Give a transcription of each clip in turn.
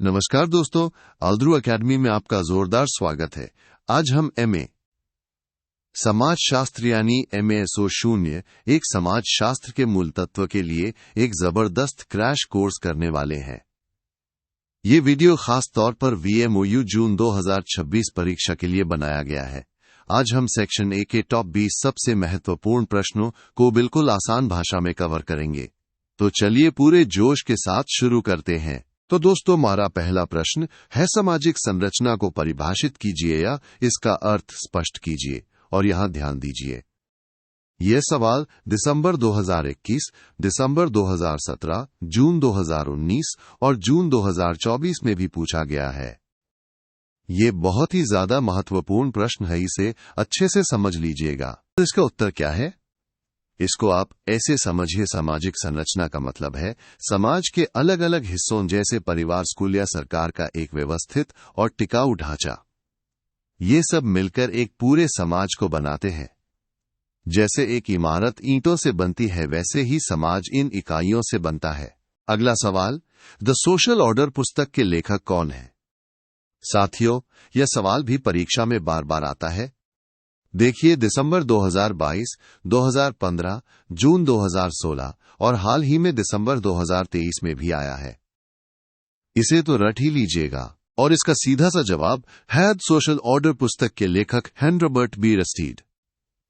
नमस्कार दोस्तों, आल्द्रू एकेडमी में आपका जोरदार स्वागत है। आज हम एमए समाज शास्त्र यानी MASO 0 एक समाज शास्त्र के मूल तत्व के लिए एक जबरदस्त क्रैश कोर्स करने वाले हैं। ये वीडियो खास तौर पर VMOU जून 2026 परीक्षा के लिए बनाया गया है। आज हम सेक्शन ए के टॉप 20 सबसे महत्वपूर्ण प्रश्नों को बिल्कुल आसान भाषा में कवर करेंगे। तो चलिए पूरे जोश के साथ शुरू करते हैं। तो दोस्तों, हमारा पहला प्रश्न है, सामाजिक संरचना को परिभाषित कीजिए या इसका अर्थ स्पष्ट कीजिए। और यहां ध्यान दीजिए, यह सवाल दिसंबर 2021, दिसंबर 2017, जून 2019 और जून 2024 में भी पूछा गया है। ये बहुत ही ज्यादा महत्वपूर्ण प्रश्न है, इसे अच्छे से समझ लीजिएगा। तो इसका उत्तर क्या है? इसको आप ऐसे समझिए, सामाजिक संरचना का मतलब है समाज के अलग अलग हिस्सों जैसे परिवार, स्कूल या सरकार का एक व्यवस्थित और टिकाऊ ढांचा। ये सब मिलकर एक पूरे समाज को बनाते हैं। जैसे एक इमारत ईंटों से बनती है, वैसे ही समाज इन इकाइयों से बनता है। अगला सवाल, द सोशल ऑर्डर पुस्तक के लेखक कौन है? साथियों, यह सवाल भी परीक्षा में बार बार आता है। देखिए, दिसंबर 2022, 2015, जून 2016 और हाल ही में दिसंबर 2023 में भी आया है। इसे तो रट ही लीजिएगा। और इसका सीधा सा जवाब है सोशल ऑर्डर पुस्तक के लेखक हैं रॉबर्ट बी रस्टीड।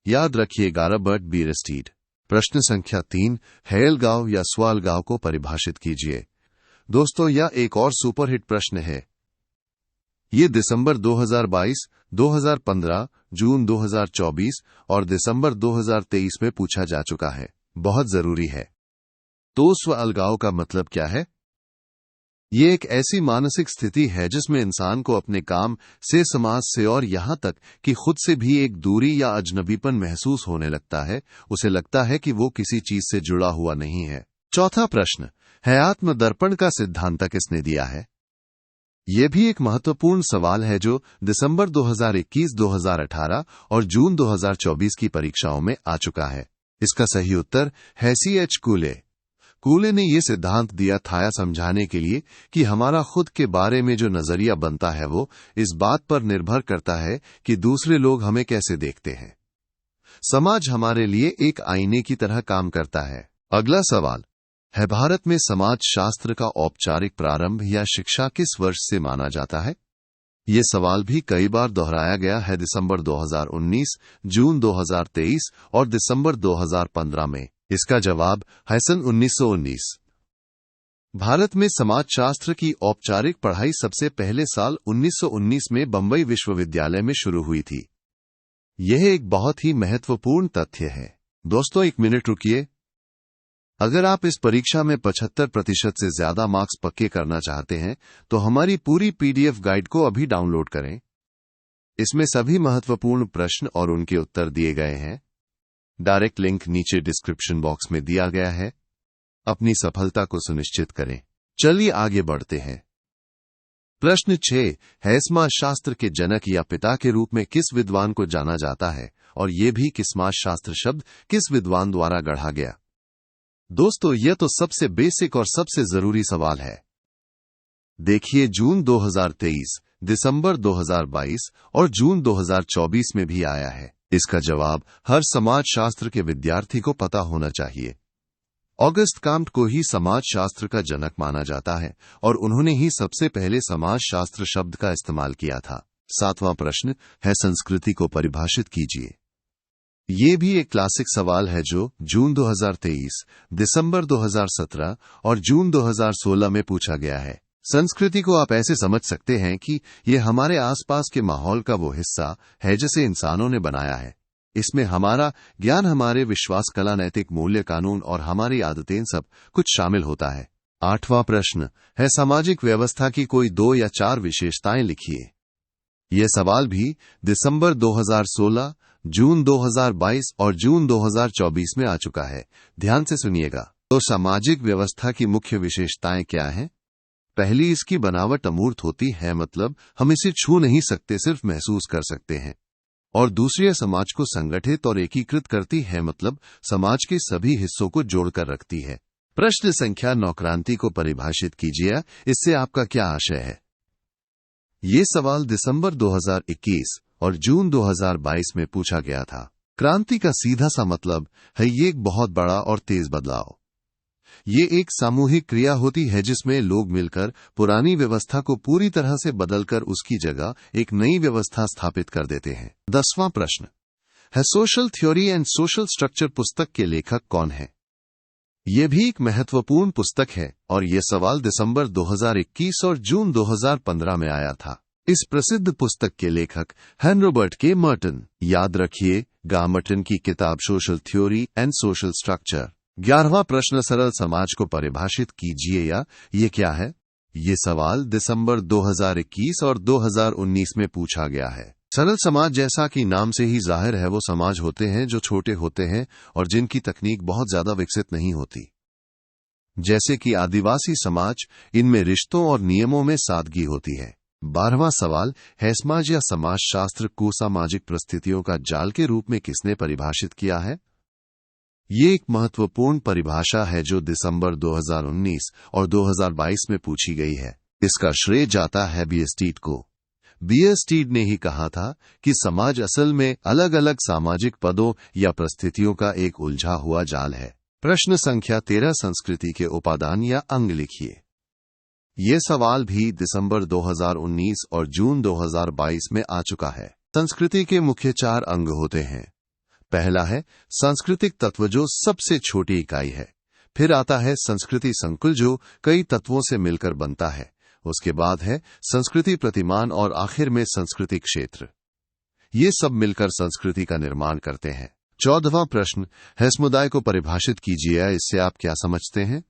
याद रखिएगा, रॉबर्ट बी रस्टीड। प्रश्न संख्या 3, हैलगांव या स्वालगांव को परिभाषित कीजिए। दोस्तों, यह एक और सुपरहिट प्रश्न है। ये दिसंबर 2022, 2015, जून 2024 और दिसंबर 2023 में पूछा जा चुका है। बहुत जरूरी है। तो स्व अलगाव का मतलब क्या है? ये एक ऐसी मानसिक स्थिति है जिसमें इंसान को अपने काम से, समाज से और यहां तक कि खुद से भी एक दूरी या अजनबीपन महसूस होने लगता है। उसे लगता है कि वो किसी चीज से जुड़ा हुआ नहीं है। चौथा प्रश्न है, आत्मदर्पण का सिद्धांत किसने दिया है? यह भी एक महत्वपूर्ण सवाल है जो दिसंबर 2021, 2018 और जून 2024 की परीक्षाओं में आ चुका है। इसका सही उत्तर है CH कूले। कूले ने यह सिद्धांत दिया था यह समझाने के लिए कि हमारा खुद के बारे में जो नजरिया बनता है वो इस बात पर निर्भर करता है कि दूसरे लोग हमें कैसे देखते हैं। समाज हमारे लिए एक आईने की तरह काम करता है। अगला सवाल है, भारत में समाज शास्त्र का औपचारिक प्रारंभ या शिक्षा किस वर्ष से माना जाता है? यह सवाल भी कई बार दोहराया गया है। दिसंबर 2019, जून 2023 और दिसंबर 2015 में। इसका जवाब है सन 1919। भारत में समाज शास्त्र की औपचारिक पढ़ाई सबसे पहले साल 1919 में बंबई विश्वविद्यालय में शुरू हुई थी। यह एक बहुत ही महत्वपूर्ण तथ्य है। दोस्तों, एक मिनट रुकिए। अगर आप इस परीक्षा में 75% से ज्यादा मार्क्स पक्के करना चाहते हैं तो हमारी पूरी PDF गाइड को अभी डाउनलोड करें। इसमें सभी महत्वपूर्ण प्रश्न और उनके उत्तर दिए गए हैं। डायरेक्ट लिंक नीचे डिस्क्रिप्शन बॉक्स में दिया गया है। अपनी सफलता को सुनिश्चित करें। चलिए आगे बढ़ते हैं। प्रश्न 6 है, समाज शास्त्र के जनक या पिता के रूप में किस विद्वान को जाना जाता है? और यह भी कि समाज शास्त्र शब्द किस विद्वान द्वारा गढ़ा गया? दोस्तों, यह तो सबसे बेसिक और सबसे जरूरी सवाल है। देखिए, जून 2023, दिसंबर 2022 और जून 2024 में भी आया है। इसका जवाब हर समाज शास्त्र के विद्यार्थी को पता होना चाहिए। ऑगस्ट काम्ट को ही समाज शास्त्र का जनक माना जाता है और उन्होंने ही सबसे पहले समाज शास्त्र शब्द का इस्तेमाल किया था। 7वां प्रश्न है, संस्कृति को परिभाषित कीजिए। ये भी एक क्लासिक सवाल है जो जून 2023, दिसंबर 2017 और जून 2016 में पूछा गया है। संस्कृति को आप ऐसे समझ सकते हैं कि ये हमारे आसपास के माहौल का वो हिस्सा है जिसे इंसानों ने बनाया है। इसमें हमारा ज्ञान, हमारे विश्वास, कला, नैतिक मूल्य, कानून और हमारी आदतें सब कुछ शामिल होता है। 8वां प्रश्न है, सामाजिक व्यवस्था की कोई 2 या 4 विशेषताएं लिखिए। यह सवाल भी दिसंबर 2016, जून 2022 और जून 2024 में आ चुका है। ध्यान से सुनिएगा। तो सामाजिक व्यवस्था की मुख्य विशेषताएं क्या हैं? पहली, इसकी बनावट अमूर्त होती है, मतलब हम इसे छू नहीं सकते, सिर्फ महसूस कर सकते हैं। और दूसरी, समाज को संगठित और एकीकृत करती है, मतलब समाज के सभी हिस्सों को जोड़कर रखती है। प्रश्न संख्या 9, क्रांति को परिभाषित कीजिए, इससे आपका क्या आशय है? ये सवाल दिसंबर 2021 और जून 2022 में पूछा गया था। क्रांति का सीधा सा मतलब है ये एक बहुत बड़ा और तेज बदलाव। ये एक सामूहिक क्रिया होती है जिसमें लोग मिलकर पुरानी व्यवस्था को पूरी तरह से बदलकर उसकी जगह एक नई व्यवस्था स्थापित कर देते हैं। 10वां प्रश्न है, social theory and social structure पुस्तक के लेखक कौन है? यह भी एक महत्वपूर्ण पुस्तक है और यह सवाल दिसंबर 2021 और जून 2015 में आया था। इस प्रसिद्ध पुस्तक के लेखक हैं रॉबर्ट के मर्टन। याद रखिए, मर्टन की किताब social theory and social structure. 11वां प्रश्न, सरल समाज को परिभाषित कीजिए या ये क्या है? ये सवाल दिसंबर 2021 और 2019 में पूछा गया है। सरल समाज, जैसा कि नाम से ही जाहिर है, वो समाज होते हैं जो छोटे होते हैं और जिनकी तकनीक बहुत ज्यादा विकसित नहीं होती। जैसे कि आदिवासी समाज, इनमें रिश्तों और नियमों में सादगी होती है। 12वां सवाल है, समाज या समाजशास्त्र को सामाजिक परिस्थितियों का जाल के रूप में किसने परिभाषित किया है? ये एक महत्वपूर्ण परिभाषा है जो दिसंबर 2019 और 2022 में पूछी गई है। इसका श्रेय जाता है बियरस्टीड को। बियरस्टीड ने ही कहा था कि समाज असल में अलग अलग सामाजिक पदों या परिस्थितियों का एक उलझा हुआ जाल है। प्रश्न संख्या 13, संस्कृति के उपादान या अंग लिखिए। ये सवाल भी दिसंबर 2019 और जून 2022 में आ चुका है। संस्कृति के मुख्य 4 अंग होते हैं। पहला है सांस्कृतिक तत्व, जो सबसे छोटी इकाई है। फिर आता है संस्कृति संकुल, जो कई तत्वों से मिलकर बनता है। उसके बाद है संस्कृति प्रतिमान और आखिर में संस्कृति क्षेत्र। ये सब मिलकर संस्कृति का निर्माण करते हैं। 14वां प्रश्न है, समुदाय को परिभाषित कीजिए, इससे आप क्या समझते हैं?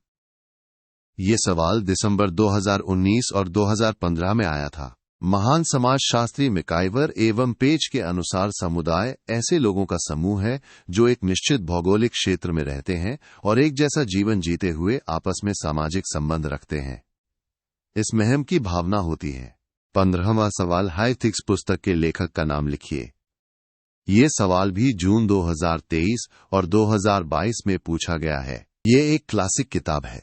ये सवाल दिसंबर 2019 और 2015 में आया था। महान समाजशास्त्री मैकाइवर एवं पेज के अनुसार समुदाय ऐसे लोगों का समूह है जो एक निश्चित भौगोलिक क्षेत्र में रहते हैं और एक जैसा जीवन जीते हुए आपस में सामाजिक संबंध रखते हैं। इस महम की भावना होती है। 15वां सवाल, हाइथिक्स पुस्तक के लेखक का नाम लिखिए। ये सवाल भी जून 2023 और 2022 में पूछा गया है। ये एक क्लासिक किताब है।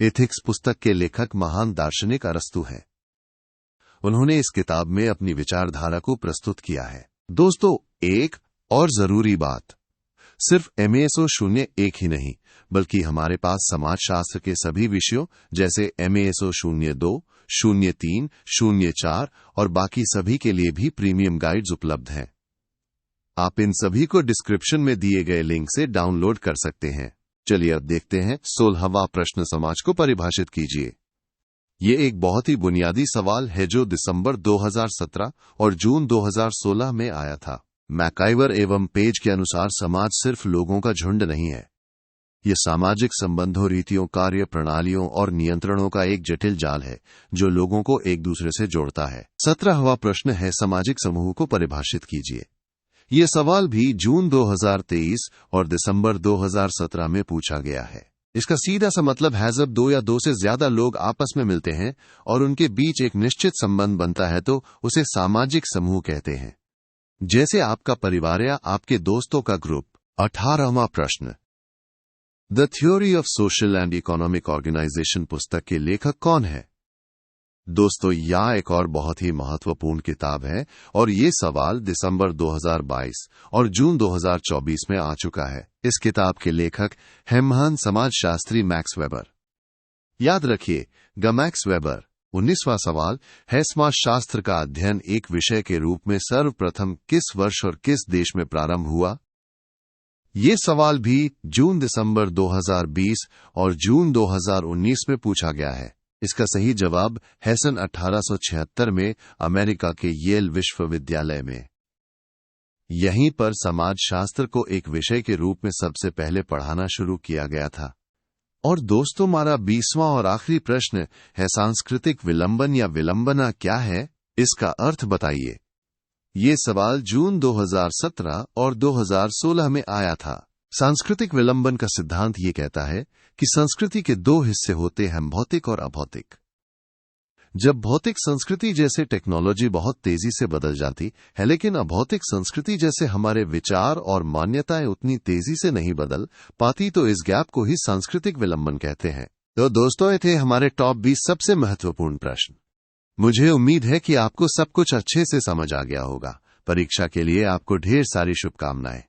एथिक्स पुस्तक के लेखक महान दार्शनिक अरस्तु हैं। उन्होंने इस किताब में अपनी विचारधारा को प्रस्तुत किया है। दोस्तों, एक और जरूरी बात, सिर्फ MASO01 ही नहीं, बल्कि हमारे पास समाजशास्त्र के सभी विषयों जैसे MASO02, 03, 04 और बाकी सभी के लिए भी प्रीमियम गाइड्स उपलब्ध हैं। आप इन सभी को डिस्क्रिप्शन में दिए गए लिंक से डाउनलोड कर सकते हैं। चलिए अब देखते हैं 16वां प्रश्न, समाज को परिभाषित कीजिए। ये एक बहुत ही बुनियादी सवाल है जो दिसंबर 2017 और जून 2016 में आया था। मैकाइवर एवं पेज के अनुसार समाज सिर्फ लोगों का झुंड नहीं है। ये सामाजिक संबंधों, रीतियों, कार्य प्रणालियों और नियंत्रणों का एक जटिल जाल है जो लोगों को एक दूसरे से जोड़ता है। 17वां प्रश्न है, सामाजिक समूह को परिभाषित कीजिए। ये सवाल भी जून 2023 और दिसंबर 2017 में पूछा गया है। इसका सीधा सा मतलब है, जब 2 या 2 से ज्यादा लोग आपस में मिलते हैं और उनके बीच एक निश्चित संबंध बनता है तो उसे सामाजिक समूह कहते हैं, जैसे आपका परिवार या आपके दोस्तों का ग्रुप। 18वां प्रश्न, the theory of social and economic organization पुस्तक के लेखक कौन है? दोस्तों, यह एक और बहुत ही महत्वपूर्ण किताब है और ये सवाल दिसंबर 2022 और जून 2024 में आ चुका है। इस किताब के लेखक हैं महान समाजशास्त्री मैक्स वेबर। याद रखिए, मैक्स वेबर। 19वां सवाल है, समाजशास्त्र का अध्ययन एक विषय के रूप में सर्वप्रथम किस वर्ष और किस देश में प्रारंभ हुआ? ये सवाल भी जून दिसंबर 2020 और जून 2019 में पूछा गया है। इसका सही जवाब है सन 1876 में अमेरिका के येल विश्वविद्यालय में। यहीं पर समाजशास्त्र को एक विषय के रूप में सबसे पहले पढ़ाना शुरू किया गया था। और दोस्तों, हमारा 20वां और आखिरी प्रश्न है, सांस्कृतिक विलंबन या विलंबना क्या है? इसका अर्थ बताइए। ये सवाल जून 2017 और 2016 में आया था। सांस्कृतिक विलंबन का सिद्धांत ये कहता है कि संस्कृति के 2 हिस्से होते हैं, भौतिक और अभौतिक। जब भौतिक संस्कृति जैसे टेक्नोलॉजी बहुत तेजी से बदल जाती है, लेकिन अभौतिक संस्कृति जैसे हमारे विचार और मान्यताएं उतनी तेजी से नहीं बदल पाती, तो इस गैप को ही सांस्कृतिक विलंबन कहते हैं। तो दोस्तों, ये थे हमारे टॉप 20 सबसे महत्वपूर्ण प्रश्न। मुझे उम्मीद है कि आपको सब कुछ अच्छे से समझ आ गया होगा। परीक्षा के लिए आपको ढेर सारी शुभकामनाएं।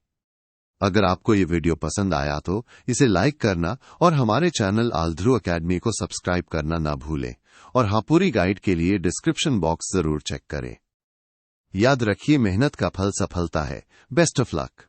अगर आपको ये वीडियो पसंद आया तो इसे लाइक करना और हमारे चैनल आल्ध्रो एकेडमी को सब्सक्राइब करना ना भूलें। और हाँ, पूरी गाइड के लिए डिस्क्रिप्शन बॉक्स जरूर चेक करें। याद रखिए, मेहनत का फल सफलता है। Best of luck.